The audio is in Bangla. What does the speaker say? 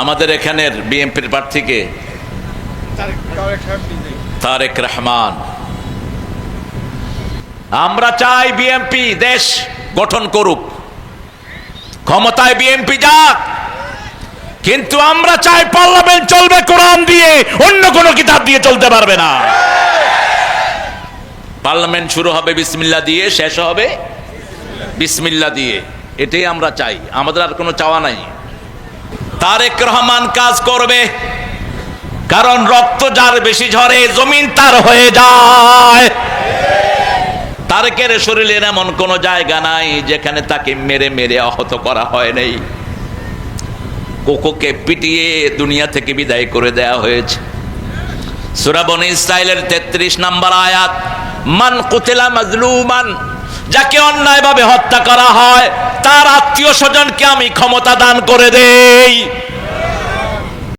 আমাদের এখানের বিএনপির প্রার্থীকে তারেক রহমান। আমরা চাই বিএনপি দেশ গঠন করুক, ক্ষমতায় বিএনপি যাক, কিন্তু আমরা চাই পার্লামেন্ট চলবে কোরআন দিয়ে, অন্য কোন কিতাব দিয়ে চলতে পারবে না। পার্লামেন্ট শুরু হবে বিসমিল্লাহ দিয়ে, শেষ হবে বিসমিল্লাহ দিয়ে, এটাই আমরা চাই, আমাদের আর কোনো চাওয়া নাই। তারেক রহমান কাজ করবে, কারণ রক্ত যার বেশি ঝরে জমিন তার হয়ে যায়। তারেকের শরীরের এমন কোন জায়গা নাই যেখানে তাকে মেরে মেরে আহত করা হয় নাই। কোকোকে পিটিয়ে দুনিয়া থেকে বিদায় করে দেয়া হয়েছে। সূরা বনী ইসরাঈলের 33 নম্বর আয়াত, মান কুতিলা মাজলুমান, যাকে অন্যায়ভাবে হত্যা করা হয় তার আত্মীয় স্বজনকে আমি ক্ষমতা দান করে দেই।